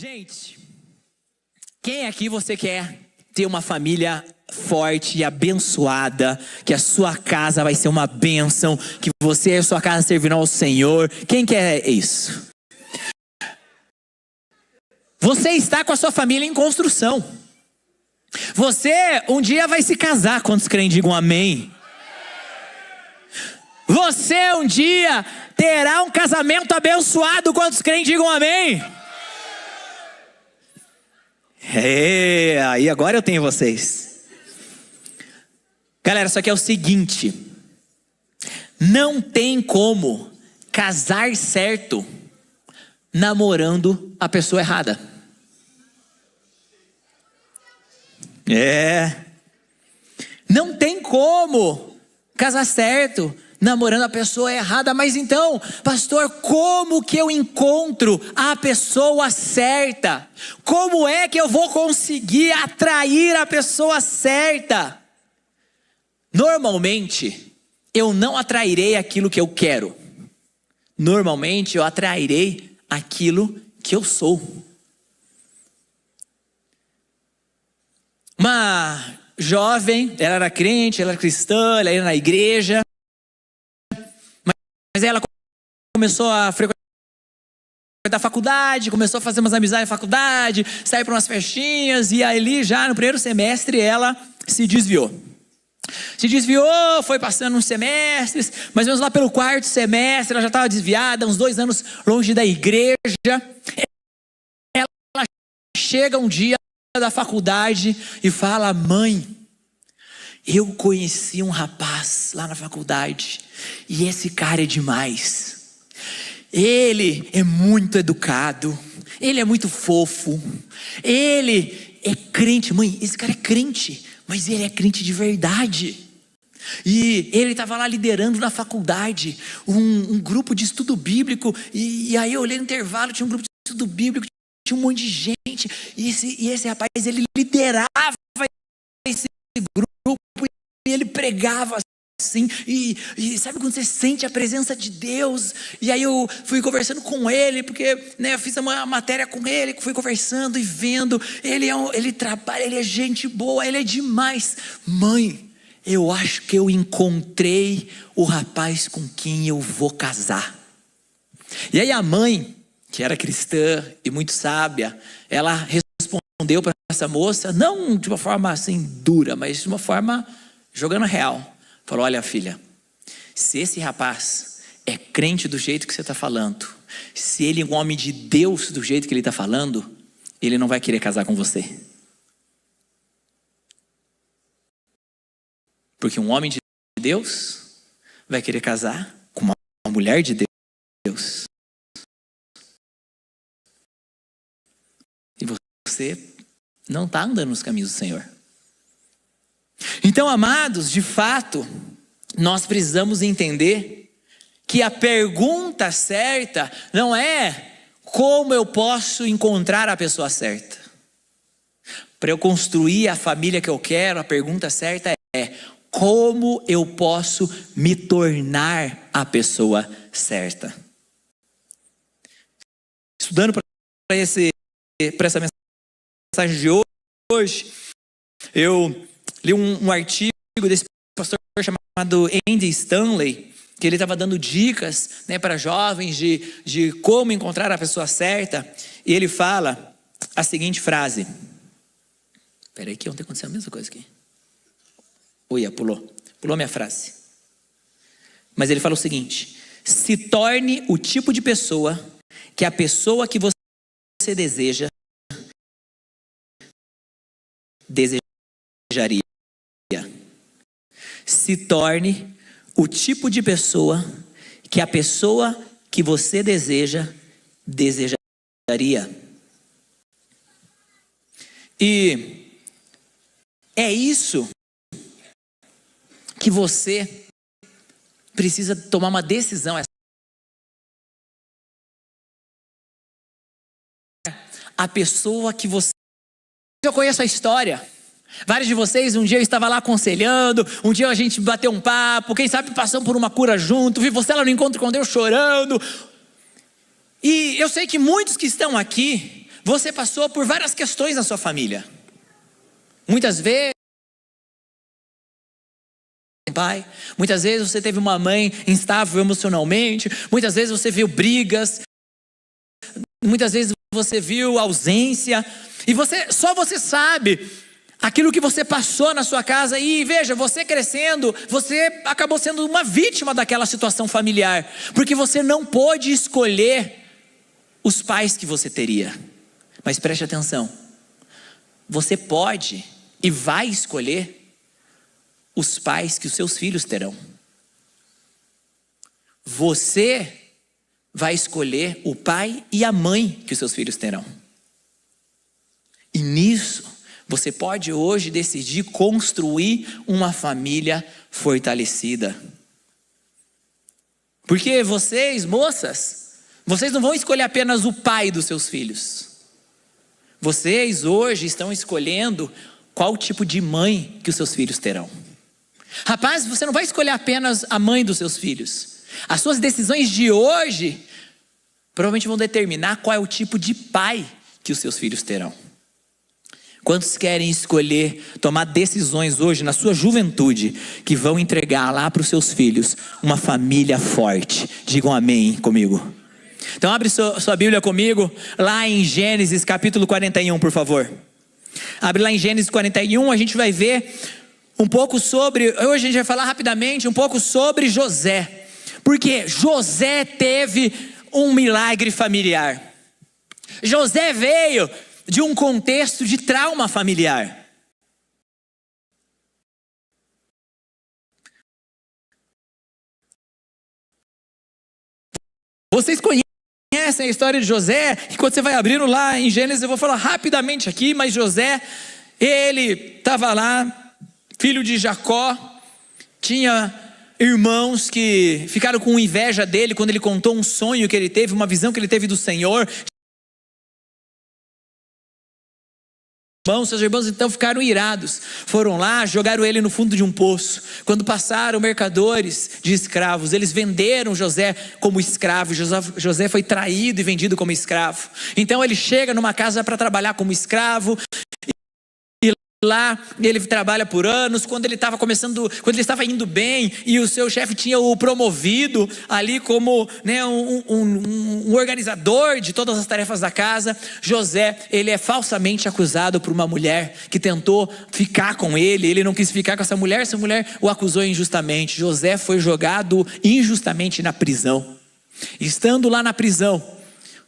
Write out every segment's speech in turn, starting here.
Gente, quem aqui você quer ter uma família forte e abençoada, que a sua casa vai ser uma bênção, que você e a sua casa servirão ao Senhor? Quem quer isso? Você está com a sua família em construção. Você um dia vai se casar. Quantos creem, digam amém. Você um dia terá um casamento abençoado. Quantos creem, digam amém. Aí agora eu tenho vocês. Galera, só que é o seguinte: não tem como casar certo namorando a pessoa errada. Não tem como casar certo namorando a pessoa errada. Mas então, pastor, como que eu encontro a pessoa certa? Como é que eu vou conseguir atrair a pessoa certa? Normalmente, eu não atrairei aquilo que eu quero. Normalmente, eu atrairei aquilo que eu sou. Uma jovem, ela era crente, ela era cristã, ela ia na igreja. Mas aí ela começou a frequentar a faculdade, começou a fazer umas amizades na faculdade, sair para umas festinhas, e ali já no primeiro semestre ela se desviou. Foi passando uns semestres, mais ou menos lá pelo quarto semestre, ela já estava desviada, uns 2 anos longe da igreja. Ela chega um dia da faculdade e fala: mãe, eu conheci um rapaz lá na faculdade e esse cara é demais. Ele é muito educado, ele é muito fofo, ele é crente. Mãe, esse cara é crente, mas ele é crente de verdade. E ele estava lá liderando na faculdade um grupo de estudo bíblico. E aí eu olhei no intervalo, tinha um grupo de estudo bíblico, tinha um monte de gente. E esse rapaz, ele liderava esse grupo e ele pregava assim. E sabe quando você sente a presença de Deus? E aí eu fui conversando com ele, porque eu fiz uma matéria com ele, fui conversando e vendo. Ele trabalha, ele é gente boa, ele é demais. Mãe, eu acho que eu encontrei o rapaz com quem eu vou casar. E aí a mãe, que era cristã e muito sábia, ela respondeu para essa moça, não de uma forma assim dura, mas de uma forma jogando real. Falou: olha, filha, se esse rapaz é crente do jeito que você está falando, se ele é um homem de Deus do jeito que ele está falando, ele não vai querer casar com você. Porque um homem de Deus vai querer casar com uma mulher de Deus. E você não está andando nos caminhos do Senhor. Então, amados, de fato, nós precisamos entender que a pergunta certa não é como eu posso encontrar a pessoa certa. Para eu construir a família que eu quero, a pergunta certa é: como eu posso me tornar a pessoa certa? Estudando para essa mensagem de hoje, eu li um artigo desse pastor chamado Andy Stanley, que ele estava dando dicas para jovens de como encontrar a pessoa certa. E ele fala a seguinte frase. Espera aí que ontem aconteceu a mesma coisa aqui. Pulou minha frase. Mas ele fala o seguinte: se torne o tipo de pessoa que a pessoa que você desejaria. Se torne o tipo de pessoa que a pessoa que você desejaria. E é isso que você precisa tomar uma decisão. A pessoa que você... Eu conheço a história. Vários de vocês, um dia eu estava lá aconselhando, um dia a gente bateu um papo, quem sabe passamos por uma cura junto, vi você lá no encontro com Deus chorando. E eu sei que muitos que estão aqui você passou por várias questões na sua família. Muitas vezes, pai, muitas vezes você teve uma mãe instável emocionalmente, muitas vezes você viu brigas, muitas vezes você viu ausência, e só você sabe aquilo que você passou na sua casa. E veja, você crescendo, você acabou sendo uma vítima daquela situação familiar, porque você não pôde escolher os pais que você teria. Mas preste atenção, você pode e vai escolher os pais que os seus filhos terão. Você vai escolher o pai e a mãe que os seus filhos terão. E nisso, você pode hoje decidir construir uma família fortalecida. Porque vocês, moças, vocês não vão escolher apenas o pai dos seus filhos. Vocês hoje estão escolhendo qual tipo de mãe que os seus filhos terão. Rapaz, você não vai escolher apenas a mãe dos seus filhos. As suas decisões de hoje provavelmente vão determinar qual é o tipo de pai que os seus filhos terão. Quantos querem escolher, tomar decisões hoje na sua juventude, que vão entregar lá para os seus filhos uma família forte? Digam amém comigo. Então abre sua Bíblia comigo, lá em Gênesis capítulo 41, por favor. Abre lá em Gênesis 41, a gente vai ver um pouco sobre, hoje a gente vai falar rapidamente um pouco sobre José. Porque José teve um milagre familiar. José veio de um contexto de trauma familiar. Vocês conhecem a história de José? E quando você vai abrindo lá em Gênesis, eu vou falar rapidamente aqui, mas José, ele estava lá, filho de Jacó, tinha irmãos que ficaram com inveja dele quando ele contou um sonho que ele teve, uma visão que ele teve do Senhor. Seus irmãos então ficaram irados, foram lá, jogaram ele no fundo de um poço. Quando passaram mercadores de escravos, eles venderam José como escravo. José foi traído e vendido como escravo. Então ele chega numa casa para trabalhar como escravo. Lá ele trabalha por anos. Quando ele estava indo bem e o seu chefe tinha o promovido ali como, né, um organizador de todas as tarefas da casa, José, ele é falsamente acusado por uma mulher que tentou ficar com ele. Ele não quis ficar com essa mulher o acusou injustamente. José foi jogado injustamente na prisão. Estando lá na prisão,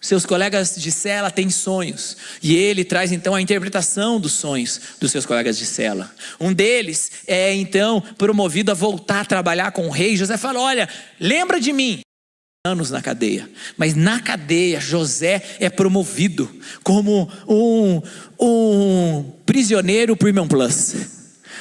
seus colegas de cela têm sonhos, e ele traz então a interpretação dos sonhos dos seus colegas de cela. Um deles é então promovido a voltar a trabalhar com o rei. José fala: olha, lembra de mim. Anos na cadeia, mas na cadeia José é promovido como um prisioneiro Premium Plus,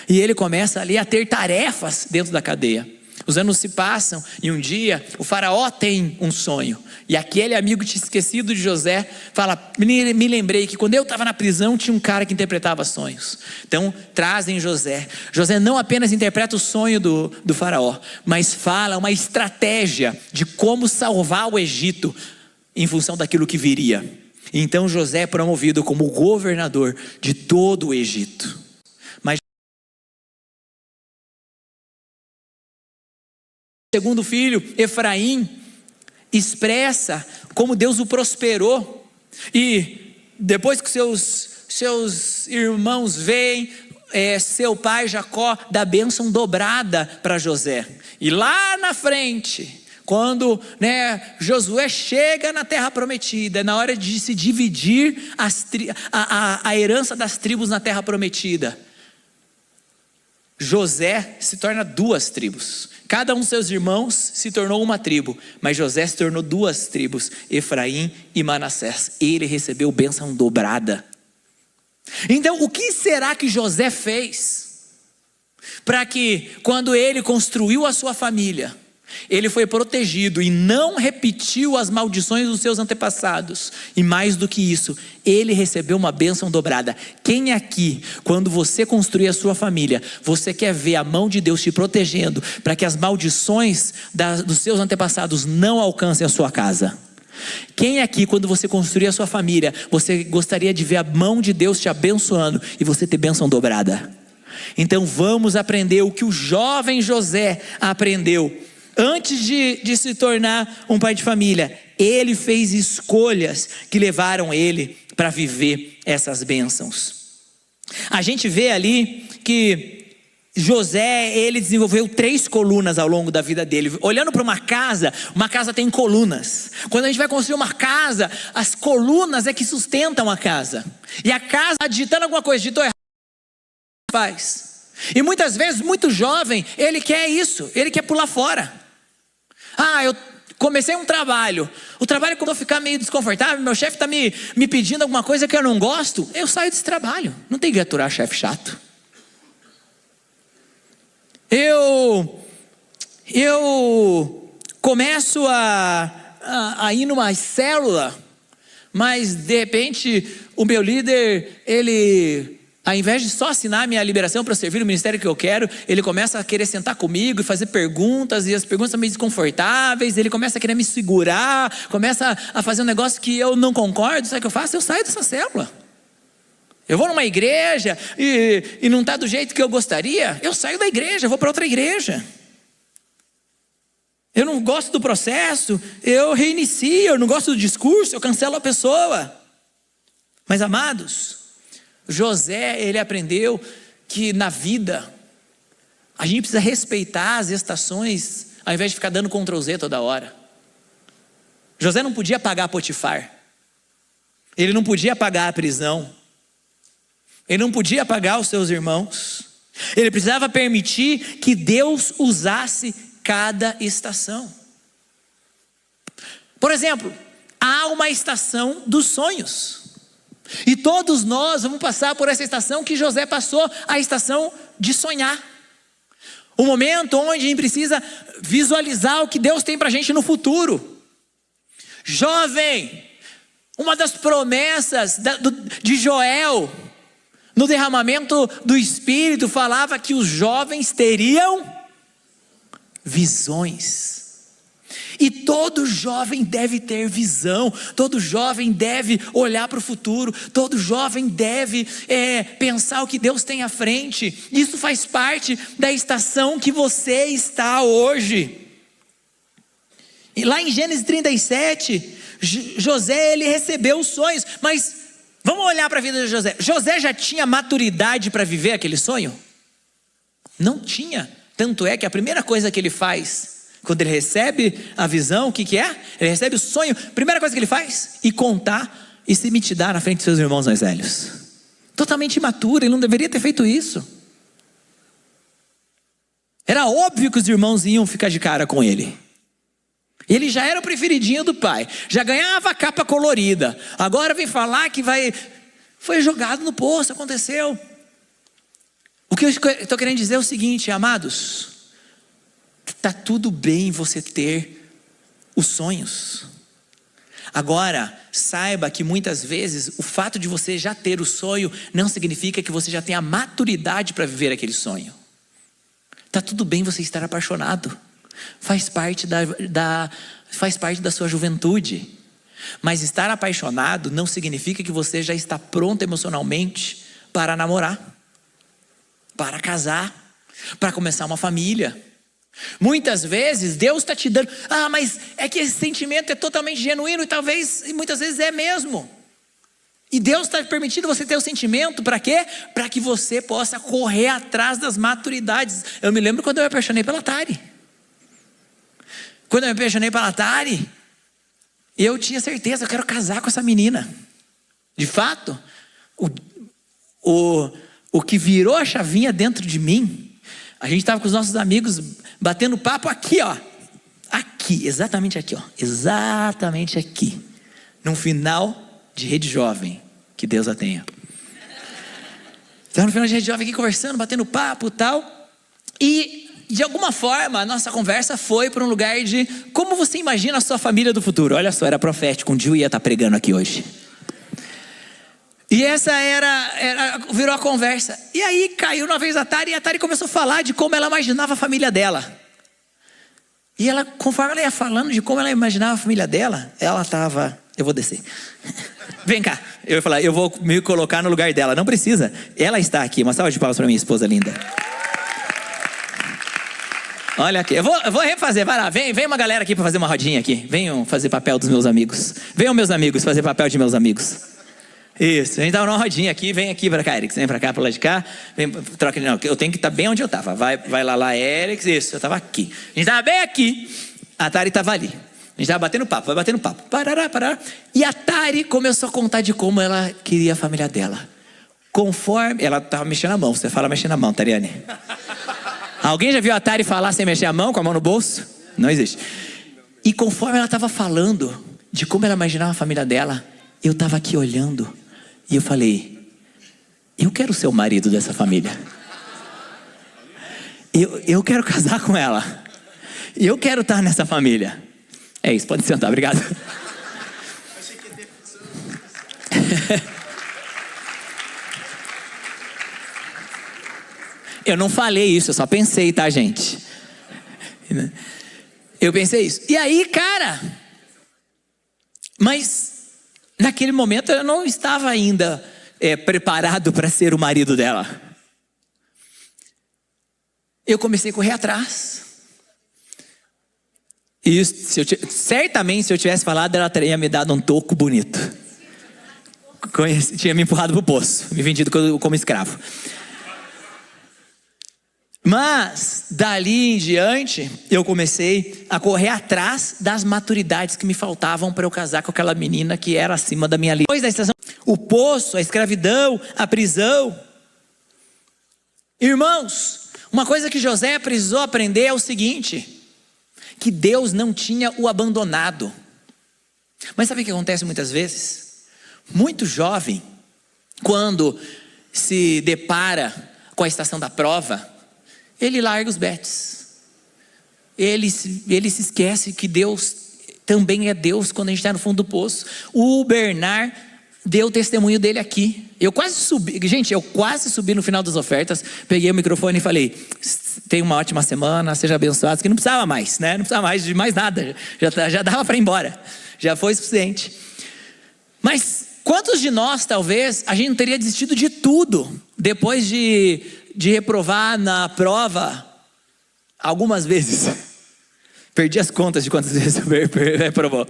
e ele começa ali a ter tarefas dentro da cadeia. Os anos se passam e um dia o faraó tem um sonho. E aquele amigo esquecido de José fala: me lembrei que quando eu estava na prisão tinha um cara que interpretava sonhos. Então trazem José. José não apenas interpreta o sonho do faraó, mas fala uma estratégia de como salvar o Egito em função daquilo que viria. Então José é promovido como governador de todo o Egito. Segundo filho, Efraim, expressa como Deus o prosperou. E depois que seus irmãos veem, seu pai Jacó dá bênção dobrada para José. E lá na frente, quando, né, Josué chega na terra prometida, na hora de se dividir a herança das tribos na terra prometida, José se torna 2 tribos. Cada um dos seus irmãos se tornou uma tribo, mas José se tornou 2 tribos, Efraim e Manassés. Ele recebeu bênção dobrada. Então o que será que José fez para que, quando ele construiu a sua família, ele foi protegido e não repetiu as maldições dos seus antepassados? E mais do que isso, ele recebeu uma bênção dobrada. Quem aqui, quando você construir a sua família, você quer ver a mão de Deus te protegendo para que as maldições dos seus antepassados não alcancem a sua casa? Quem aqui, quando você construir a sua família, você gostaria de ver a mão de Deus te abençoando e você ter bênção dobrada? Então vamos aprender o que o jovem José aprendeu. Antes de se tornar um pai de família, ele fez escolhas que levaram ele para viver essas bênçãos. A gente vê ali que José, ele desenvolveu 3 colunas ao longo da vida dele. Olhando para uma casa tem colunas. Quando a gente vai construir uma casa, as colunas é que sustentam a casa. E a casa, digitando alguma coisa, digitou errado, faz. E muitas vezes, muito jovem, ele quer isso, ele quer pular fora. Eu comecei um trabalho, o trabalho começou a ficar meio desconfortável, meu chefe está me pedindo alguma coisa que eu não gosto, eu saio desse trabalho. Não tem que aturar chefe chato. Eu começo a ir numa célula, mas de repente o meu líder, ele, ao invés de só assinar minha liberação para servir no ministério que eu quero, ele começa a querer sentar comigo e fazer perguntas, e as perguntas são meio desconfortáveis, ele começa a querer me segurar, começa a fazer um negócio que eu não concordo. Sabe o que eu faço? Eu saio dessa célula. Eu vou numa igreja e não está do jeito que eu gostaria, eu saio da igreja, eu vou para outra igreja. Eu não gosto do processo, eu reinicio. Eu não gosto do discurso, eu cancelo a pessoa. Mas amados, José, ele aprendeu que na vida a gente precisa respeitar as estações, ao invés de ficar dando Ctrl Z toda hora. José não podia pagar Potifar, ele não podia pagar a prisão, ele não podia pagar os seus irmãos. Ele precisava permitir que Deus usasse cada estação. Por exemplo, há uma estação dos sonhos, e todos nós vamos passar por essa estação que José passou, a estação de sonhar. O momento onde a gente precisa visualizar o que Deus tem para a gente no futuro. Jovem, uma das promessas de Joel, no derramamento do Espírito, falava que os jovens teriam visões. E todo jovem deve ter visão, todo jovem deve olhar para o futuro, todo jovem deve pensar o que Deus tem à frente. Isso faz parte da estação que você está hoje. E lá em Gênesis 37, José, ele recebeu os sonhos, mas vamos olhar para a vida de José. José já tinha maturidade para viver aquele sonho? Não tinha. Tanto é que a primeira coisa que ele faz, quando ele recebe a visão, o que é? Ele recebe o sonho, a primeira coisa que ele faz, e contar e se mitidar na frente de seus irmãos mais velhos. Totalmente imaturo, ele não deveria ter feito isso. Era óbvio que os irmãos iam ficar de cara com ele. Ele já era o preferidinho do pai, já ganhava a capa colorida, agora vem falar que foi jogado no poço, aconteceu. O que eu estou querendo dizer é o seguinte, amados, está tudo bem você ter os sonhos. Agora, saiba que muitas vezes o fato de você já ter o sonho não significa que você já tenha a maturidade para viver aquele sonho. Está tudo bem você estar apaixonado, faz parte da sua juventude. Mas estar apaixonado não significa que você já está pronto emocionalmente para namorar, para casar, para começar uma família. Muitas vezes Deus está te dando, mas é que esse sentimento é totalmente genuíno, e muitas vezes é mesmo. E Deus está permitindo você ter o sentimento, para quê? Para que você possa correr atrás das maturidades. Eu me lembro quando eu me apaixonei pela Tari. Quando eu me apaixonei pela Tari, eu tinha certeza, eu quero casar com essa menina. De fato, o que virou a chavinha dentro de mim, a gente estava com os nossos amigos batendo papo aqui, ó. Aqui, exatamente aqui, ó. Exatamente aqui. Num final de rede jovem, que Deus a tenha. Então no final de rede jovem aqui conversando, batendo papo e tal. E de alguma forma a nossa conversa foi para um lugar de como você imagina a sua família do futuro. Olha só, era profético, um dia eu ia estar pregando aqui hoje. E essa virou a conversa. E aí caiu uma vez a Tari, e a Tari começou a falar de como ela imaginava a família dela. E ela, conforme ela ia falando de como ela imaginava a família dela, ela estava... Eu vou descer. Vem cá. Eu ia falar, eu vou me colocar no lugar dela. Não precisa. Ela está aqui. Uma salva de palmas para minha esposa linda. Olha aqui. Eu vou refazer. Vai lá. Vem uma galera aqui para fazer uma rodinha aqui. Venham fazer papel dos meus amigos. Venham meus amigos fazer papel de meus amigos. Isso. A gente tava numa rodinha aqui. Vem aqui para cá, Eric. Vem para cá, para lá de cá. Vem, troca. Não, eu tenho que estar bem onde eu estava. Vai lá, Eric. Isso. Eu estava aqui. A gente estava bem aqui. A Tari estava ali. A gente estava batendo papo, vai batendo papo. Parará. E a Tari começou a contar de como ela queria a família dela. Conforme... Ela estava mexendo a mão. Você fala mexendo a mão, Tariane. Alguém já viu a Tari falar sem mexer a mão, com a mão no bolso? Não existe. E conforme ela estava falando de como ela imaginava a família dela, eu estava aqui olhando. E eu falei, eu quero ser o marido dessa família. Eu quero casar com ela. Eu quero estar nessa família. É isso, pode sentar, obrigado. Eu não falei isso, eu só pensei, tá, gente? Eu pensei isso. E aí, cara... Mas, naquele momento, eu não estava ainda preparado para ser o marido dela. Eu comecei a correr atrás. E certamente, se eu tivesse falado, ela teria me dado um toco bonito. Tinha me empurrado para o poço, me vendido como escravo. Mas, dali em diante, eu comecei a correr atrás das maturidades que me faltavam para eu casar com aquela menina que era acima da minha linha. Depois da estação, o poço, a escravidão, a prisão. Irmãos, uma coisa que José precisou aprender é o seguinte... que Deus não tinha o abandonado. Mas sabe o que acontece muitas vezes? Muito jovem, quando se depara com a estação da prova, ele larga os betes. Ele se esquece que Deus também é Deus quando a gente está no fundo do poço. O Bernard deu o testemunho dele aqui. Eu quase subi no final das ofertas, peguei o microfone e falei, tenha uma ótima semana, seja abençoado, que não precisava mais, né? Não precisava mais de mais nada, já dava para ir embora, já foi suficiente. Mas quantos de nós, talvez, a gente não teria desistido de tudo, depois de reprovar na prova, algumas vezes, perdi as contas de quantas vezes eu reprovou.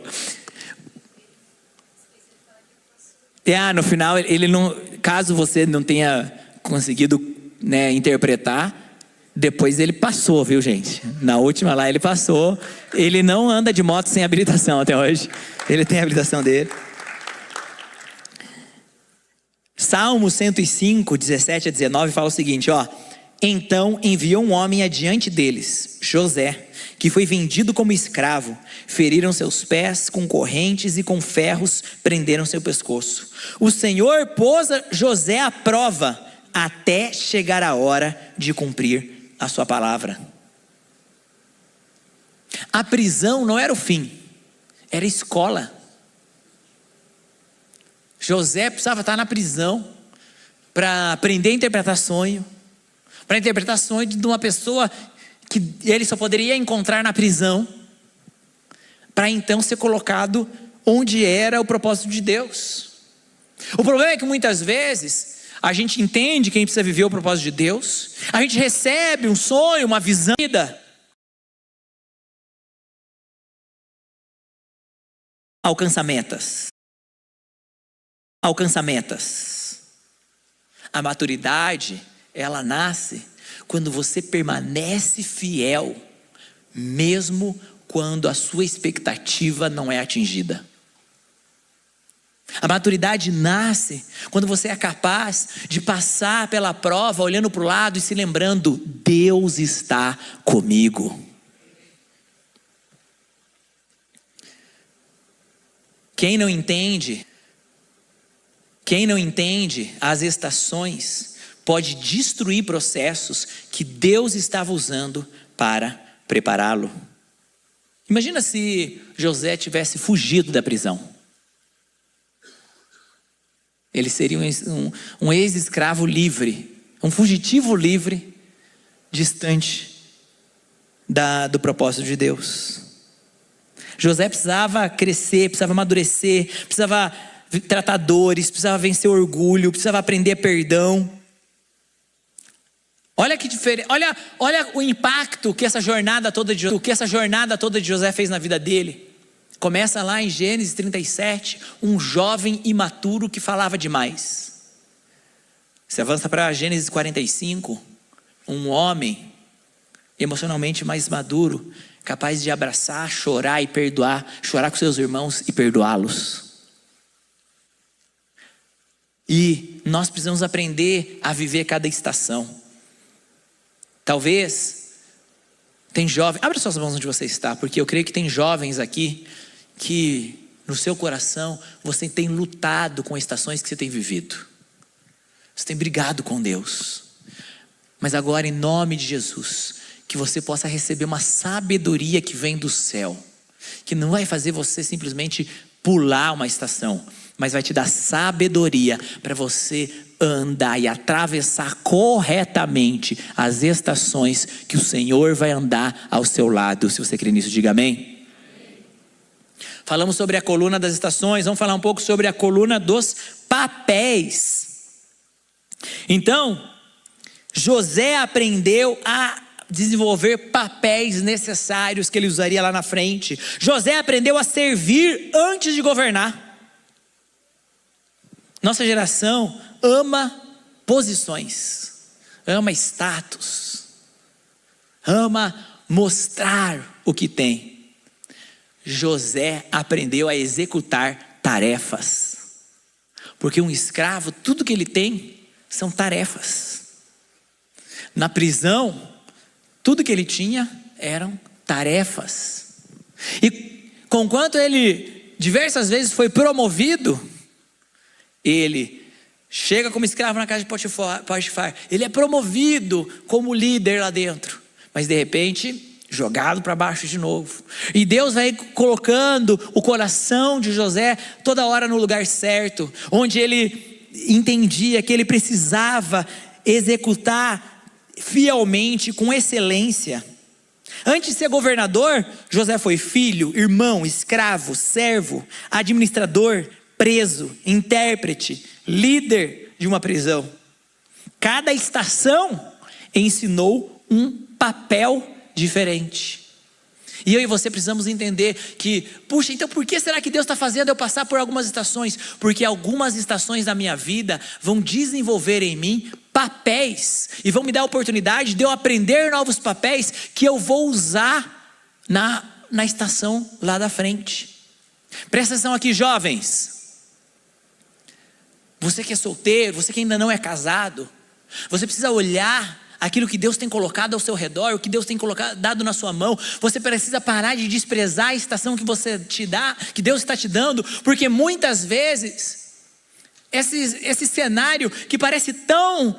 No final, ele não, caso você não tenha conseguido, né, interpretar, depois ele passou, viu, gente? Na última lá ele passou. Ele não anda de moto sem habilitação até hoje. Ele tem a habilitação dele. Salmo 105, 17 a 19 fala o seguinte, ó. Então enviou um homem adiante deles, José, que foi vendido como escravo. Feriram seus pés com correntes e com ferros prenderam seu pescoço. O Senhor pôs José à prova até chegar a hora de cumprir a sua palavra. A prisão não era o fim, era escola. José precisava estar na prisão para aprender a interpretar sonho, para interpretar sonho de uma pessoa que ele só poderia encontrar na prisão, para então ser colocado onde era o propósito de Deus. O problema é que muitas vezes a gente entende que a gente precisa viver o propósito de Deus, a gente recebe um sonho, uma visão, alcança metas. A maturidade, ela nasce quando você permanece fiel, mesmo quando a sua expectativa não é atingida. A maturidade nasce quando você é capaz de passar pela prova, olhando para o lado e se lembrando, Deus está comigo. Quem não entende as estações pode destruir processos que Deus estava usando para prepará-lo. Imagina se José tivesse fugido da prisão. Ele seria um ex-escravo livre, um fugitivo livre, distante do propósito de Deus. José precisava crescer, precisava amadurecer, precisava tratar dores, precisava vencer o orgulho, precisava aprender perdão. Olha que diferente, olha o impacto que essa jornada toda de José fez na vida dele. Começa lá em Gênesis 37, um jovem imaturo que falava demais. Você avança para Gênesis 45, um homem emocionalmente mais maduro, capaz de abraçar, chorar e perdoar, chorar com seus irmãos e perdoá-los. E nós precisamos aprender a viver cada estação. Talvez, tem jovens, abre suas mãos onde você está, porque eu creio que tem jovens aqui, que no seu coração, você tem lutado com as estações que você tem vivido. Você tem brigado com Deus. Mas agora, em nome de Jesus, que você possa receber uma sabedoria que vem do céu, que não vai fazer você simplesmente pular uma estação, mas vai te dar sabedoria para você andar e atravessar corretamente as estações que o Senhor vai andar ao seu lado. Se você crê nisso, diga amém. Falamos sobre a coluna das estações, vamos falar um pouco sobre a coluna dos papéis. Então, José aprendeu a desenvolver papéis necessários que ele usaria lá na frente. José aprendeu a servir antes de governar. Nossa geração ama posições, ama status, ama mostrar o que tem. José aprendeu a executar tarefas, porque um escravo, tudo que ele tem são tarefas. Na prisão, tudo que ele tinha eram tarefas. E conquanto ele diversas vezes foi promovido, ele chega como escravo na casa de Potifar, ele é promovido como líder lá dentro, mas de repente jogado para baixo de novo. E Deus vai colocando o coração de José toda hora no lugar certo, onde ele entendia que ele precisava executar fielmente, com excelência. Antes de ser governador, José foi filho, irmão, escravo, servo, administrador, preso, intérprete, líder de uma prisão. Cada estação ensinou um papel diferente. E eu e você precisamos entender que, puxa, então por que será que Deus está fazendo eu passar por algumas estações? Porque algumas estações da minha vida vão desenvolver em mim papéis, e vão me dar a oportunidade de eu aprender novos papéis que eu vou usar na estação lá da frente. Presta atenção aqui, jovens. Você que é solteiro, você que ainda não é casado, você precisa olhar aquilo que Deus tem colocado ao seu redor, o que Deus tem dado na sua mão. Você precisa parar de desprezar a estação que você te dá, que Deus está te dando, porque muitas vezes esse cenário que parece tão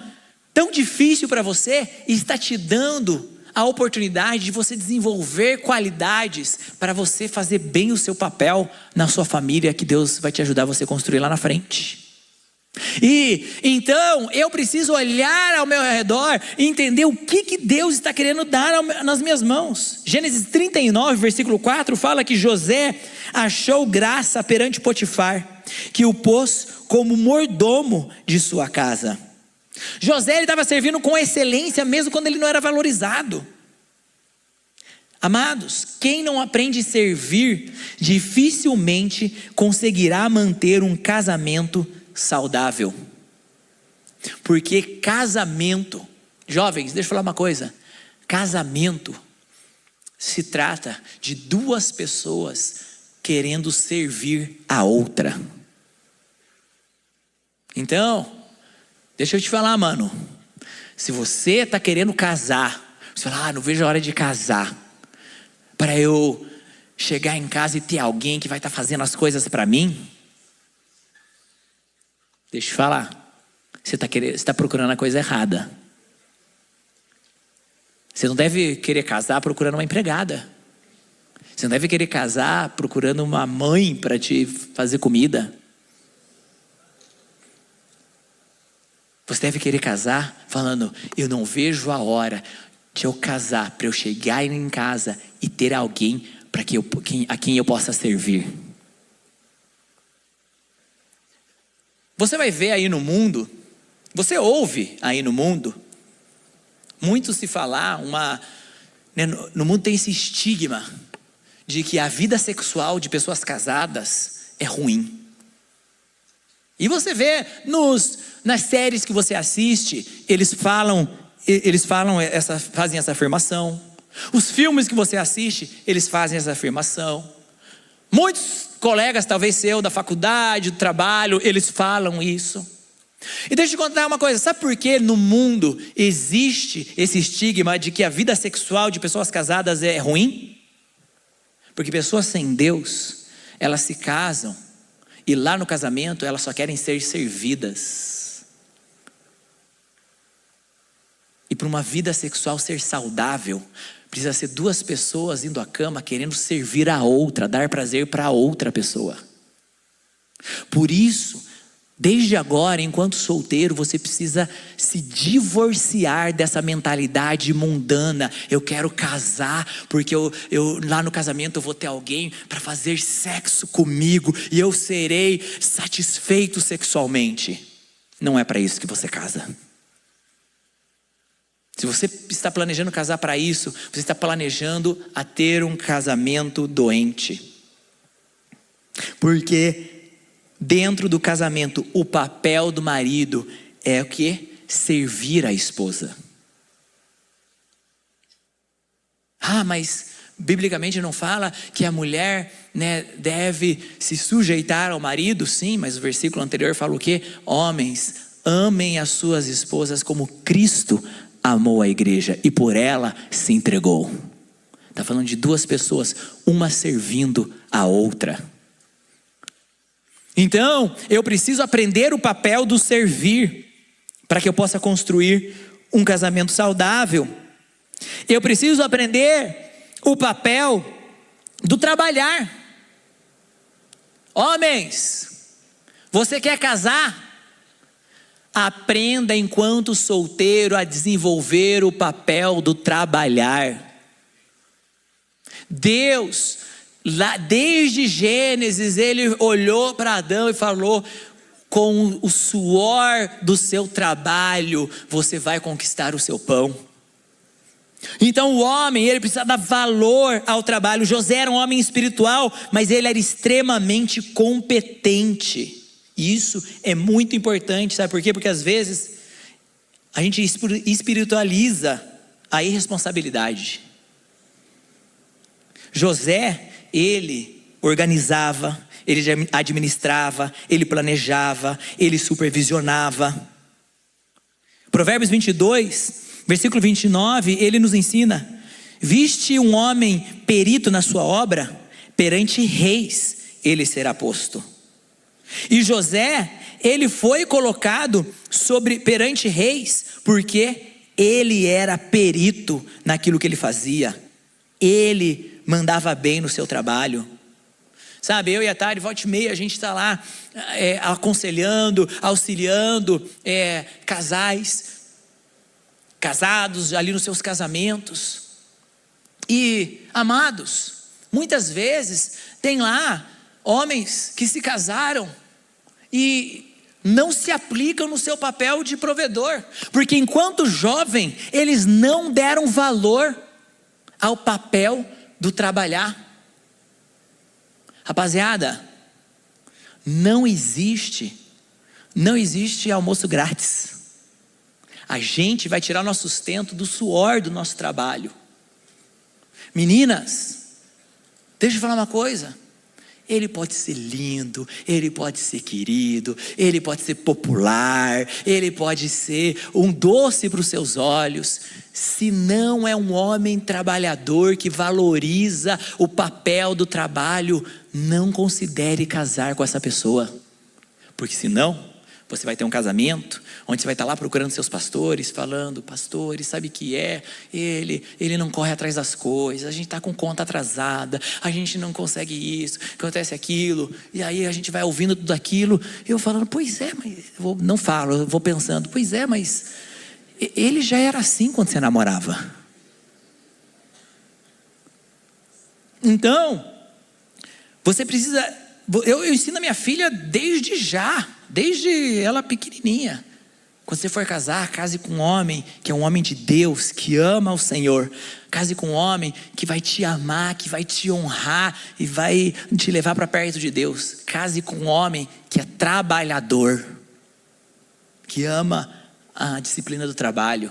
difícil para você, está te dando a oportunidade de você desenvolver qualidades para você fazer bem o seu papel na sua família, que Deus vai te ajudar você a construir lá na frente. E então eu preciso olhar ao meu redor e entender o que Deus está querendo dar nas minhas mãos. Gênesis 39, versículo 4 fala que José achou graça perante Potifar, que o pôs como mordomo de sua casa. José estava servindo com excelência mesmo quando ele não era valorizado. Amados, quem não aprende a servir dificilmente conseguirá manter um casamento saudável. Porque casamento, jovens, deixa eu falar uma coisa, casamento se trata de duas pessoas querendo servir a outra. Então, deixa eu te falar, mano, se você está querendo casar, você fala, não vejo a hora de casar, para eu chegar em casa e ter alguém que vai estar fazendo as coisas para mim. Deixa eu te falar, você está procurando a coisa errada. Você não deve querer casar procurando uma empregada. Você não deve querer casar procurando uma mãe para te fazer comida. Você deve querer casar falando, eu não vejo a hora de eu casar, para eu chegar em casa e ter alguém a quem eu possa servir. Você vai ver aí no mundo, você ouve aí no mundo, muito se falar, no mundo tem esse estigma de que a vida sexual de pessoas casadas é ruim. E você vê nas séries que você assiste, fazem essa afirmação. Os filmes que você assiste, eles fazem essa afirmação. Muitos colegas, talvez seu, da faculdade, do trabalho, eles falam isso. E deixa eu te contar uma coisa, sabe por que no mundo existe esse estigma de que a vida sexual de pessoas casadas é ruim? Porque pessoas sem Deus, elas se casam e lá no casamento elas só querem ser servidas. E para uma vida sexual ser saudável, precisa ser duas pessoas indo à cama querendo servir a outra, dar prazer para a outra pessoa. Por isso, desde agora, enquanto solteiro, você precisa se divorciar dessa mentalidade mundana. Eu quero casar porque eu lá no casamento eu vou ter alguém para fazer sexo comigo e eu serei satisfeito sexualmente. Não é para isso que você casa. Se você está planejando casar para isso, você está planejando a ter um casamento doente. Porque dentro do casamento, o papel do marido é o quê? Servir a esposa. Mas biblicamente não fala que a mulher, deve se sujeitar ao marido? Sim, mas o versículo anterior fala o quê? Homens, amem as suas esposas como Cristo amou a igreja e por ela se entregou. Está falando de duas pessoas, uma servindo a outra. Então, eu preciso aprender o papel do servir, para que eu possa construir um casamento saudável. Eu preciso aprender o papel do trabalhar. Homens, você quer casar? Aprenda enquanto solteiro a desenvolver o papel do trabalhar. Deus, lá desde Gênesis, ele olhou para Adão e falou: com o suor do seu trabalho, você vai conquistar o seu pão. Então o homem, ele precisa dar valor ao trabalho. José era um homem espiritual, mas ele era extremamente competente. Isso é muito importante, sabe por quê? Porque às vezes a gente espiritualiza a irresponsabilidade. José, ele organizava, ele administrava, ele planejava, ele supervisionava. Provérbios 22, versículo 29, ele nos ensina: viste um homem perito na sua obra, perante reis ele será posto. E José, ele foi colocado perante reis, porque ele era perito naquilo que ele fazia. Ele mandava bem no seu trabalho. Sabe, eu e a Tari, volta e meia, a gente está lá aconselhando, auxiliando casados ali nos seus casamentos. E, amados, muitas vezes tem lá homens que se casaram e não se aplicam no seu papel de provedor, porque enquanto jovem, eles não deram valor ao papel do trabalhar. Rapaziada, não existe almoço grátis. A gente vai tirar nosso sustento do suor do nosso trabalho. Meninas, deixa eu falar uma coisa. Ele pode ser lindo, ele pode ser querido, ele pode ser popular, ele pode ser um doce para os seus olhos. Se não é um homem trabalhador que valoriza o papel do trabalho, não considere casar com essa pessoa. Porque senão, você vai ter um casamento onde você vai estar lá procurando seus pastores, falando: pastores, sabe o que é? Ele não corre atrás das coisas, a gente está com conta atrasada, a gente não consegue isso, acontece aquilo, e aí a gente vai ouvindo tudo aquilo, e eu falando: pois é, mas eu vou pensando: pois é, mas ele já era assim quando você namorava. Então, você precisa... Eu ensino a minha filha desde ela pequenininha. Quando você for casar, case com um homem que é um homem de Deus, que ama o Senhor. Case com um homem que vai te amar, que vai te honrar e vai te levar para perto de Deus. Case com um homem que é trabalhador, que ama a disciplina do trabalho.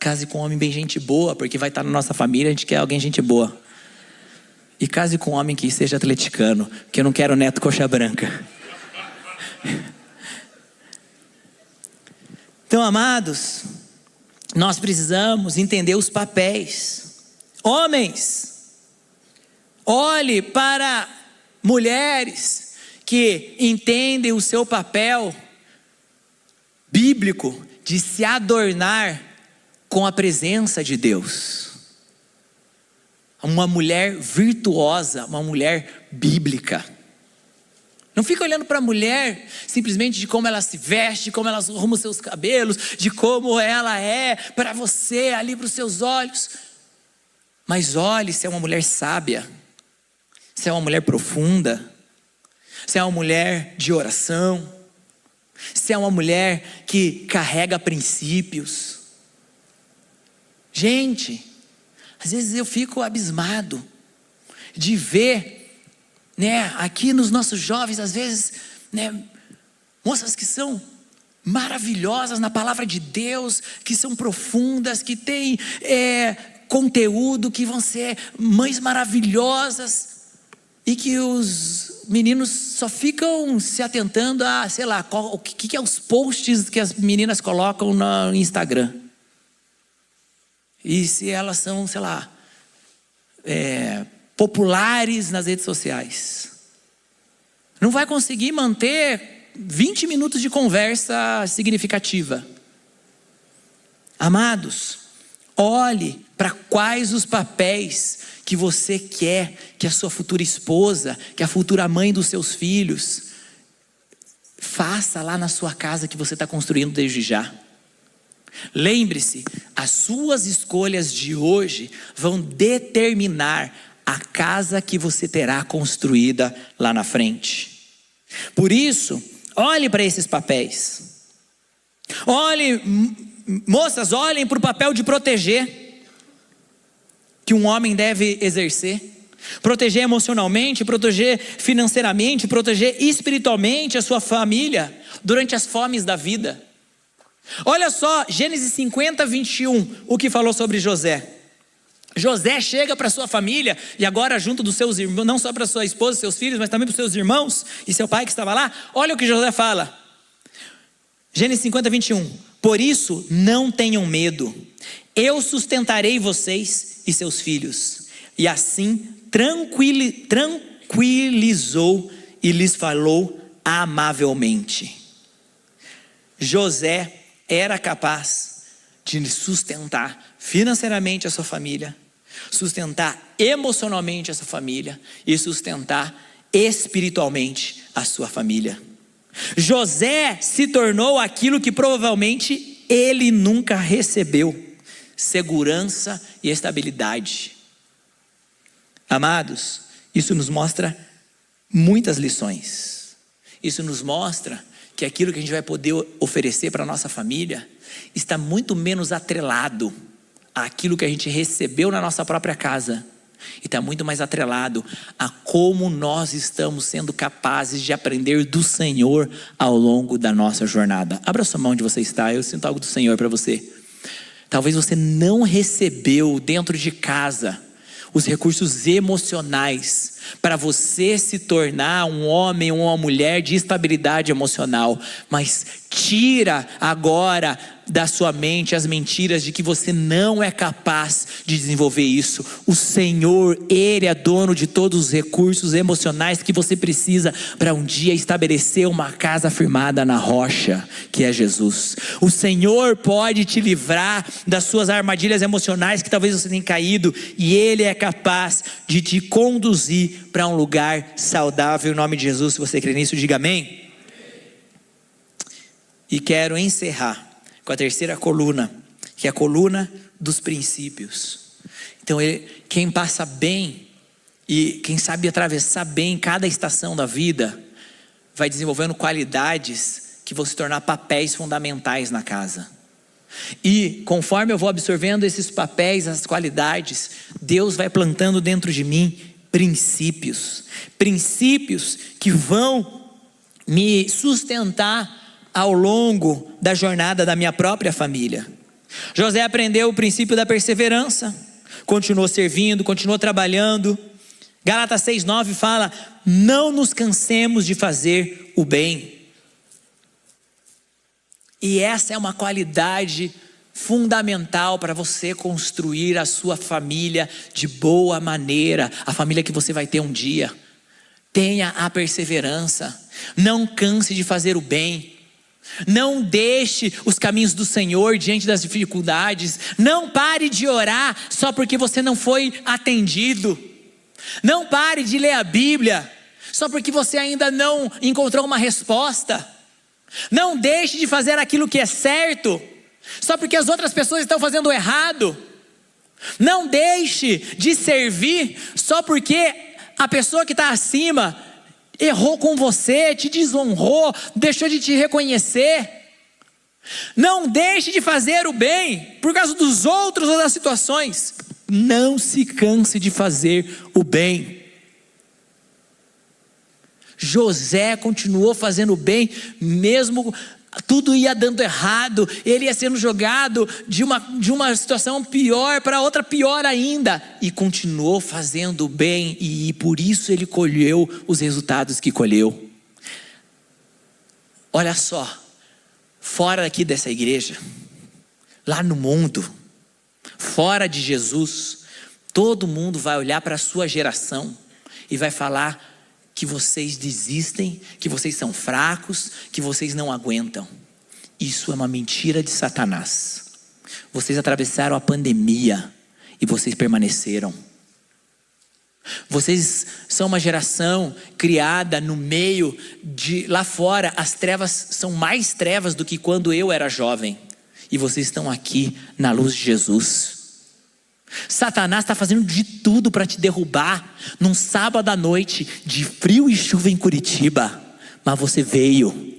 Case com um homem bem gente boa, porque vai estar na nossa família, a gente quer alguém gente boa. E case com um homem que seja atleticano, porque eu não quero neto coxa branca. Então, amados, nós precisamos entender os papéis. Homens, olhe para mulheres que entendem o seu papel bíblico de se adornar com a presença de Deus. Uma mulher virtuosa, uma mulher bíblica. Não fica olhando para a mulher simplesmente de como ela se veste, de como ela arruma os seus cabelos, de como ela é para você, ali para os seus olhos. Mas olhe se é uma mulher sábia, se é uma mulher profunda, se é uma mulher de oração, se é uma mulher que carrega princípios. Gente, às vezes eu fico abismado de ver, aqui nos nossos jovens, às vezes, moças que são maravilhosas na palavra de Deus, que são profundas, que têm conteúdo, que vão ser mães maravilhosas, e que os meninos só ficam se atentando a, sei lá, o que é os posts que as meninas colocam no Instagram. E se elas são, sei lá, populares nas redes sociais. Não vai conseguir manter 20 minutos de conversa significativa. Amados, olhe para quais os papéis que você quer que a sua futura esposa, que a futura mãe dos seus filhos, faça lá na sua casa que você está construindo desde já. Lembre-se, as suas escolhas de hoje vão determinar a casa que você terá construída lá na frente. Por isso, olhe para esses papéis. Moças, olhem para o papel de proteger que um homem deve exercer. Proteger emocionalmente, proteger financeiramente, proteger espiritualmente a sua família durante as fomes da vida. Olha só, Gênesis 50, 21, o que falou sobre José. José chega para sua família, e agora junto dos seus irmãos, não só para sua esposa, seus filhos, mas também para os seus irmãos, e seu pai que estava lá. Olha o que José fala. Gênesis 50, 21. Por isso, não tenham medo. Eu sustentarei vocês e seus filhos. E assim, tranquilizou e lhes falou amavelmente. José era capaz de sustentar financeiramente a sua família, sustentar emocionalmente a sua família e sustentar espiritualmente a sua família. José se tornou aquilo que provavelmente ele nunca recebeu: segurança e estabilidade. Amados, isso nos mostra muitas lições. Isso nos mostra que aquilo que a gente vai poder oferecer para a nossa família está muito menos atrelado àquilo que a gente recebeu na nossa própria casa, e está muito mais atrelado a como nós estamos sendo capazes de aprender do Senhor ao longo da nossa jornada. Abra sua mão onde você está, eu sinto algo do Senhor para você. Talvez você não recebeu dentro de casa os recursos emocionais para você se tornar um homem ou uma mulher de estabilidade emocional, mas tira agora da sua mente as mentiras de que você não é capaz de desenvolver isso. O Senhor, Ele é dono de todos os recursos emocionais que você precisa para um dia estabelecer uma casa firmada na rocha, que é Jesus. O Senhor pode te livrar das suas armadilhas emocionais que talvez você tenha caído, e Ele é capaz de te conduzir para um lugar saudável. Em nome de Jesus, se você crê nisso, diga amém. E quero encerrar com a terceira coluna, que é a coluna dos princípios. Então, quem passa bem E quem sabe atravessar bem cada estação da vida, vai desenvolvendo qualidades que vão se tornar papéis fundamentais na casa. E conforme eu vou absorvendo esses papéis, essas qualidades, Deus vai plantando dentro de mim princípios que vão me sustentar ao longo da jornada da minha própria família. José aprendeu o princípio da perseverança, continuou servindo, continuou trabalhando. Gálatas 6:9 fala: não nos cansemos de fazer o bem. E essa é uma qualidade fundamental para você construir a sua família de boa maneira, a família que você vai ter um dia. Tenha a perseverança, não canse de fazer o bem, não deixe os caminhos do Senhor diante das dificuldades, não pare de orar só porque você não foi atendido, não pare de ler a Bíblia só porque você ainda não encontrou uma resposta, não deixe de fazer aquilo que é certo só porque as outras pessoas estão fazendo errado, não deixe de servir só porque a pessoa que está acima errou com você, te desonrou, deixou de te reconhecer. Não deixe de fazer o bem por causa dos outros ou das situações. Não se canse de fazer o bem. José continuou fazendo o bem, mesmo tudo ia dando errado, ele ia sendo jogado de uma situação pior para outra pior ainda, e continuou fazendo o bem, e por isso ele colheu os resultados que colheu. Olha só, fora aqui dessa igreja, lá no mundo, fora de Jesus, todo mundo vai olhar para a sua geração e vai falar que vocês desistem, que vocês são fracos, que vocês não aguentam. Isso é uma mentira de Satanás. Vocês atravessaram a pandemia e vocês permaneceram. Vocês são uma geração criada no meio de... Lá fora as trevas são mais trevas do que quando eu era jovem. E vocês estão aqui na luz de Jesus. Satanás está fazendo de tudo para te derrubar num sábado à noite de frio e chuva em Curitiba, mas você veio.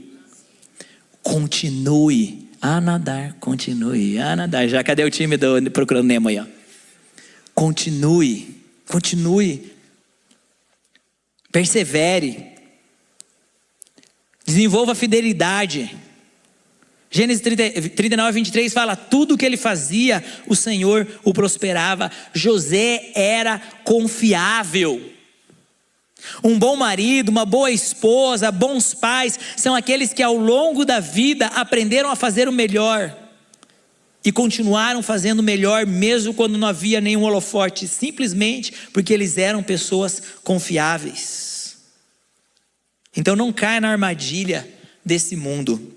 Continue a nadar, continue a nadar. Já cadê o time do Procurando Nemo aí, ó? Continue, persevere, desenvolva a fidelidade. Gênesis 39:23 fala: tudo que ele fazia, o Senhor o prosperava. José era confiável. Um bom marido, uma boa esposa, bons pais, são aqueles que ao longo da vida aprenderam a fazer o melhor e continuaram fazendo o melhor mesmo quando não havia nenhum holofote, simplesmente porque eles eram pessoas confiáveis. Então não caia na armadilha desse mundo.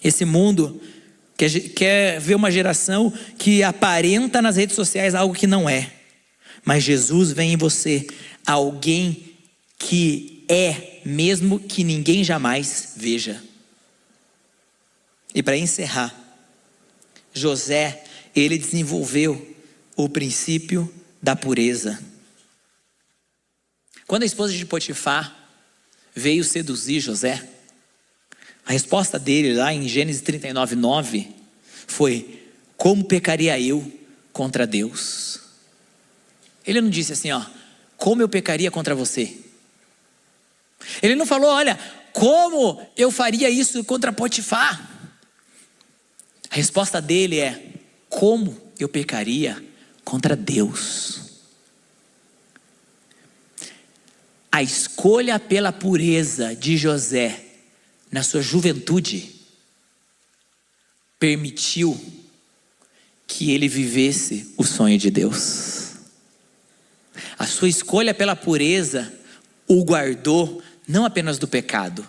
Esse mundo quer ver uma geração que aparenta nas redes sociais algo que não é. Mas Jesus vem em você, alguém que é, mesmo que ninguém jamais veja. E para encerrar, José, ele desenvolveu o princípio da pureza. Quando a esposa de Potifar veio seduzir José, a resposta dele lá em Gênesis 39:9 foi: como pecaria eu contra Deus? Ele não disse assim, ó, como eu pecaria contra você? Ele não falou, olha, como eu faria isso contra Potifar? A resposta dele é: como eu pecaria contra Deus? A escolha pela pureza de José na sua juventude permitiu que ele vivesse o sonho de Deus. A sua escolha pela pureza o guardou não apenas do pecado,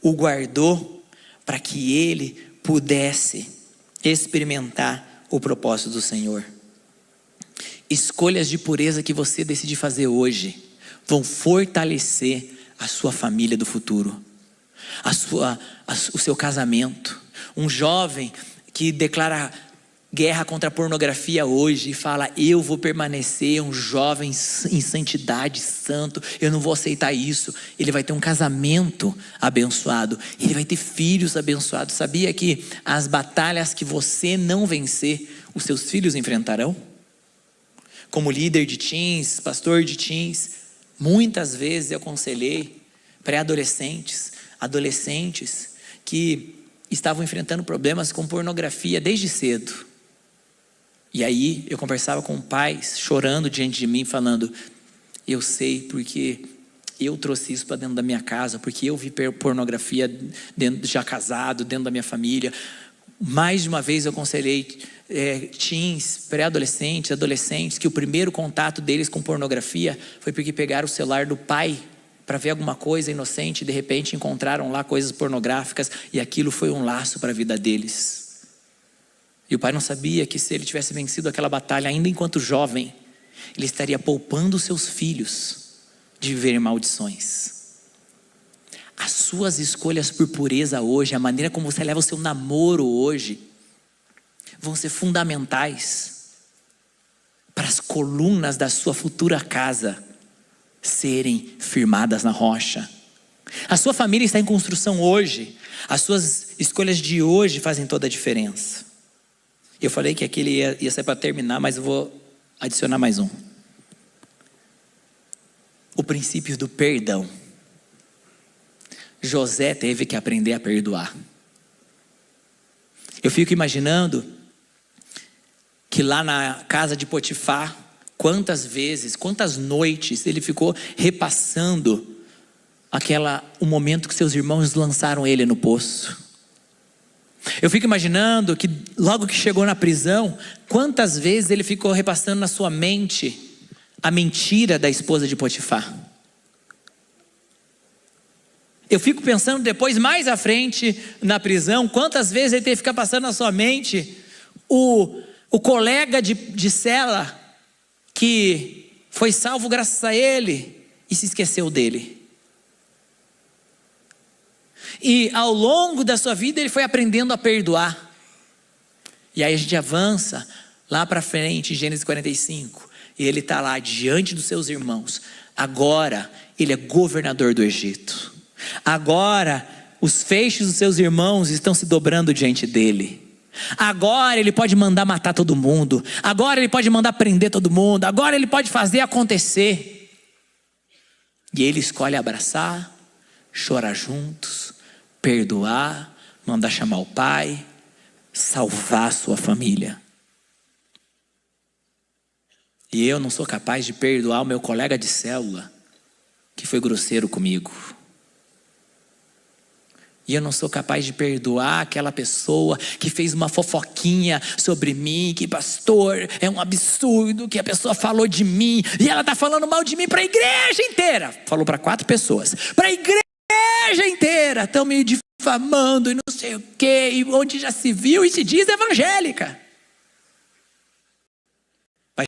o guardou para que ele pudesse experimentar o propósito do Senhor. Escolhas de pureza que você decide fazer hoje vão fortalecer a sua família do futuro, o seu casamento. Um jovem que declara guerra contra a pornografia hoje e fala: eu vou permanecer um jovem em santidade, santo, eu não vou aceitar isso, ele vai ter um casamento abençoado, ele vai ter filhos abençoados. Sabia que as batalhas que você não vencer, os seus filhos enfrentarão? Como líder de teens, pastor de teens, muitas vezes eu aconselhei pré-adolescentes, adolescentes que estavam enfrentando problemas com pornografia desde cedo. E aí eu conversava com pais chorando diante de mim, falando: eu sei porque eu trouxe isso para dentro da minha casa, porque eu vi pornografia dentro, já casado, dentro da minha família. Mais de uma vez eu aconselhei teens, pré-adolescentes, adolescentes, que o primeiro contato deles com pornografia foi porque pegaram o celular do pai para ver alguma coisa inocente e de repente encontraram lá coisas pornográficas e aquilo foi um laço para a vida deles. E o pai não sabia que se ele tivesse vencido aquela batalha ainda enquanto jovem, ele estaria poupando os seus filhos de viverem maldições. As suas escolhas por pureza hoje, a maneira como você leva o seu namoro hoje, vão ser fundamentais para as colunas da sua futura casa serem firmadas na rocha. A sua família está em construção hoje. As suas escolhas de hoje fazem toda a diferença. Eu falei que aquele ia ser para terminar, mas eu vou adicionar mais um. O princípio do perdão. José teve que aprender a perdoar. Eu fico imaginando que lá na casa de Potifar, quantas vezes, quantas noites ele ficou repassando o momento que seus irmãos lançaram ele no poço. Eu fico imaginando que logo que chegou na prisão, quantas vezes ele ficou repassando na sua mente a mentira da esposa de Potifar. Eu fico pensando depois, mais à frente na prisão, quantas vezes ele teve que ficar passando na sua mente o colega de cela que foi salvo graças a ele e se esqueceu dele. E ao longo da sua vida ele foi aprendendo a perdoar. E aí a gente avança lá para frente, em Gênesis 45. E ele está lá diante dos seus irmãos. Agora ele é governador do Egito. Agora os feixes dos seus irmãos estão se dobrando diante dele. Agora ele pode mandar matar todo mundo. Agora ele pode mandar prender todo mundo. Agora ele pode fazer acontecer. E ele escolhe abraçar, chorar juntos, perdoar, mandar chamar o pai, salvar a sua família. E eu não sou capaz de perdoar o meu colega de célula que foi grosseiro comigo. E eu não sou capaz de perdoar aquela pessoa que fez uma fofoquinha sobre mim, que pastor, é um absurdo que a pessoa falou de mim, e ela está falando mal de mim para a igreja inteira. Falou para 4 pessoas, para a igreja inteira, estão me difamando e não sei o que, e onde já se viu e se diz evangélica. Vai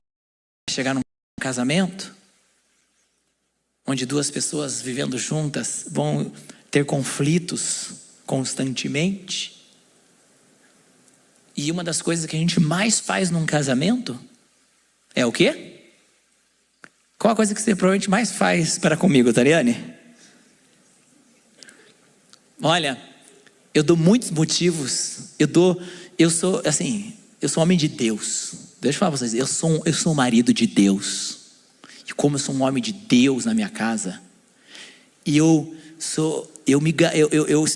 chegar num casamento, onde 2 pessoas vivendo juntas vão ter conflitos constantemente. E uma das coisas que a gente mais faz num casamento é o quê? Qual a coisa que você provavelmente mais faz para comigo, Tariane? Olha, eu dou muitos motivos. Eu sou um homem de Deus. Deixa eu falar para vocês, eu sou um marido de Deus. E como eu sou um homem de Deus na minha casa, e eu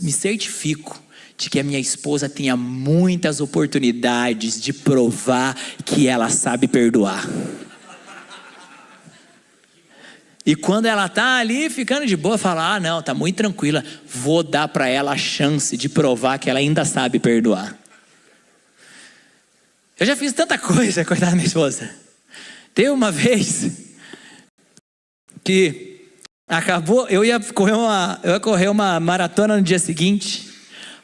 me certifico de que a minha esposa tenha muitas oportunidades de provar que ela sabe perdoar. E quando ela está ali ficando de boa, fala: ah não, está muito tranquila, vou dar para ela a chance de provar que ela ainda sabe perdoar. Eu já fiz tanta coisa, coitada da minha esposa. Teve uma vez que acabou, eu ia correr uma maratona no dia seguinte.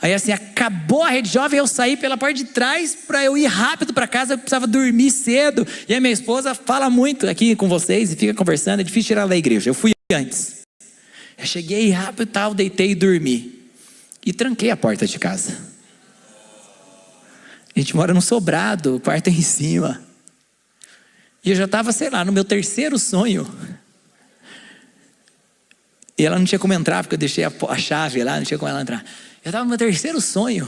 Aí assim, acabou a rede jovem, eu saí pela parte de trás para eu ir rápido para casa, eu precisava dormir cedo. E a minha esposa fala muito aqui com vocês e fica conversando, é difícil tirar ela da igreja. Eu fui antes. Eu cheguei rápido e tal, deitei e dormi. E tranquei a porta de casa. A gente mora num sobrado, o quarto é em cima. E eu já estava, sei lá, no meu terceiro sonho. E ela não tinha como entrar, porque eu deixei a chave lá, não tinha como ela entrar. Eu estava no meu terceiro sonho,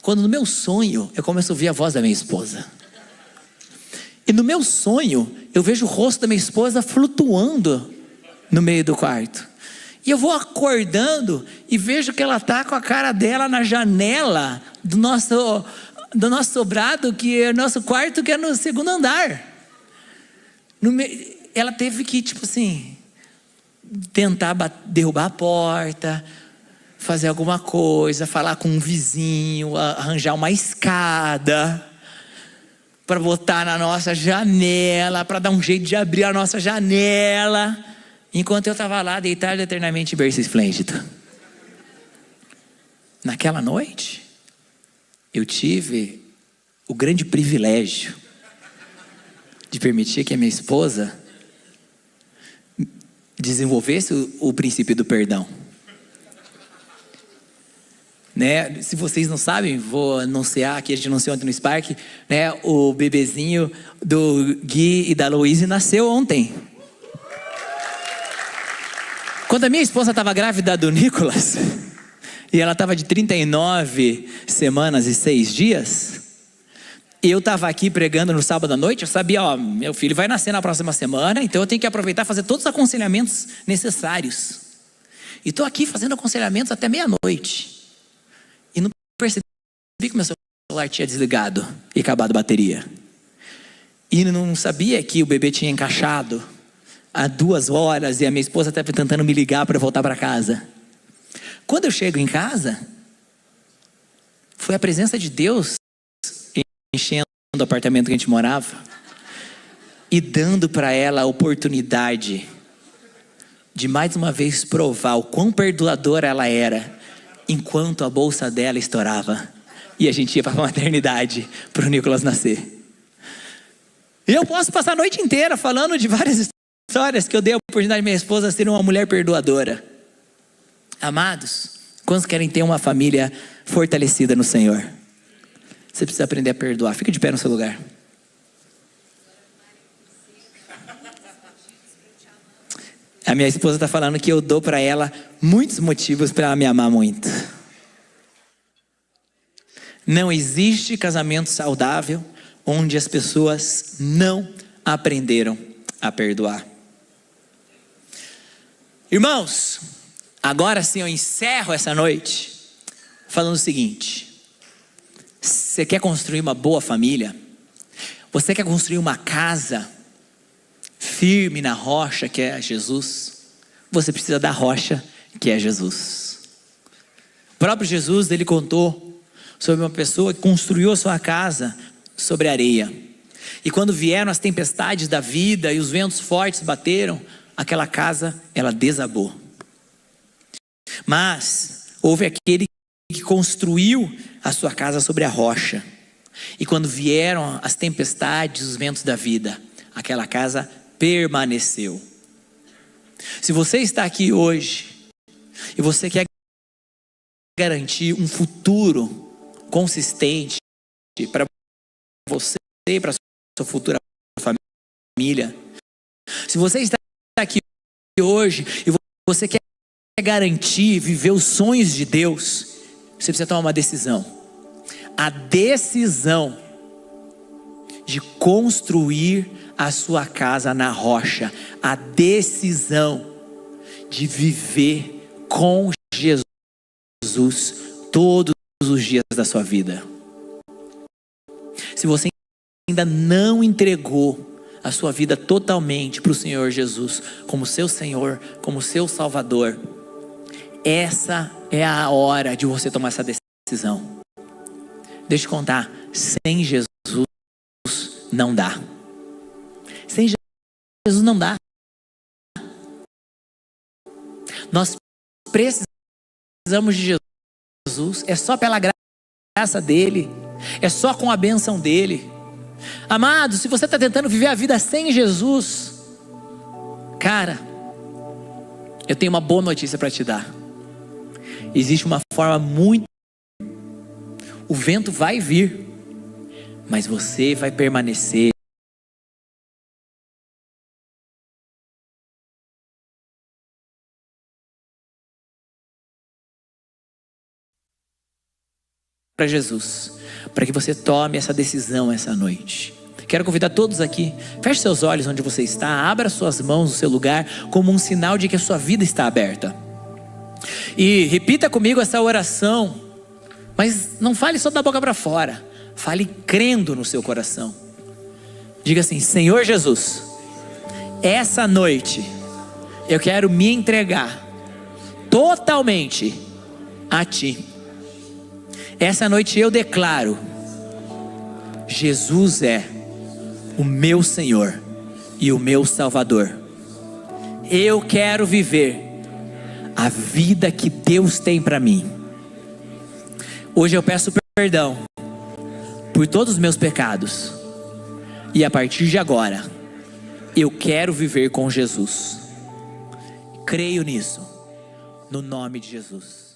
quando no meu sonho eu começo a ouvir a voz da minha esposa. E no meu sonho, eu vejo o rosto da minha esposa flutuando no meio do quarto. E eu vou acordando e vejo que ela está com a cara dela na janela do nosso sobrado, que é o nosso quarto, que é no segundo andar. Ela teve que, tipo assim, tentar derrubar a porta, fazer alguma coisa, falar com um vizinho, arranjar uma escada para botar na nossa janela, para dar um jeito de abrir a nossa janela, enquanto eu estava lá deitado eternamente em berço esplêndido. Naquela noite, eu tive o grande privilégio de permitir que a minha esposa desenvolvesse o princípio do perdão. Né? Se vocês não sabem, vou anunciar aqui, a gente anunciou ontem no Spark, né? O bebezinho do Gui e da Louise nasceu ontem. Quando a minha esposa estava grávida do Nicolas, e ela estava de 39 semanas e 6 dias, eu estava aqui pregando no sábado à noite, eu sabia, ó, meu filho vai nascer na próxima semana, então eu tenho que aproveitar e fazer todos os aconselhamentos necessários. E estou aqui fazendo aconselhamentos até meia-noite. E não percebi que meu celular tinha desligado e acabado a bateria. E não sabia que o bebê tinha encaixado há 2 horas e a minha esposa estava tentando me ligar para voltar para casa. Quando eu chego em casa, foi a presença de Deus enchendo o apartamento que a gente morava e dando para ela a oportunidade de mais uma vez provar o quão perdoadora ela era, enquanto a bolsa dela estourava e a gente ia para a maternidade para o Nicolas nascer. E eu posso passar a noite inteira falando de várias histórias que eu dei a oportunidade de minha esposa ser uma mulher perdoadora. Amados, quantos querem ter uma família fortalecida no Senhor? Você precisa aprender a perdoar. Fica de pé no seu lugar. A minha esposa está falando que eu dou para ela muitos motivos para ela me amar muito. Não existe casamento saudável onde as pessoas não aprenderam a perdoar. Irmãos, agora sim eu encerro essa noite falando o seguinte: você quer construir uma boa família? Você quer construir uma casa firme na rocha que é Jesus? Você precisa da rocha que é Jesus. O próprio Jesus, ele contou sobre uma pessoa que construiu a sua casa sobre areia. E quando vieram as tempestades da vida e os ventos fortes bateram, aquela casa, ela desabou. Mas houve aquele que construiu a sua casa sobre a rocha. E quando vieram as tempestades, os ventos da vida, aquela casa permaneceu. Se você está aqui hoje e você quer garantir um futuro consistente para você e para a sua futura família, se você está aqui hoje e você quer garantir viver os sonhos de Deus, você precisa tomar uma decisão. A decisão de construir a sua casa na rocha. A decisão de viver com Jesus todos os dias da sua vida. Se você ainda não entregou a sua vida totalmente para o Senhor Jesus, como seu Senhor, como seu Salvador, essa é a hora de você tomar essa decisão. Deixa eu contar, sem Jesus não dá. Sem Jesus não dá. Nós precisamos de Jesus. É só pela graça dele. É só com a bênção dele. Amado, se você está tentando viver a vida sem Jesus, cara, eu tenho uma boa notícia para te dar. Existe uma forma muito... O vento vai vir. mas você vai permanecer para Jesus, para que você tome essa decisão essa noite. Quero convidar todos aqui, feche seus olhos onde você está, abra suas mãos no seu lugar, como um sinal de que a sua vida está aberta. E repita comigo essa oração, mas não fale só da boca para fora, fale crendo no seu coração. Diga assim: Senhor Jesus, essa noite eu quero me entregar totalmente a Ti. Essa noite eu declaro: Jesus é o meu Senhor e o meu Salvador. Eu quero viver a vida que Deus tem para mim. Hoje eu peço perdão por todos os meus pecados, e a partir de agora eu quero viver com Jesus. Creio nisso, no nome de Jesus.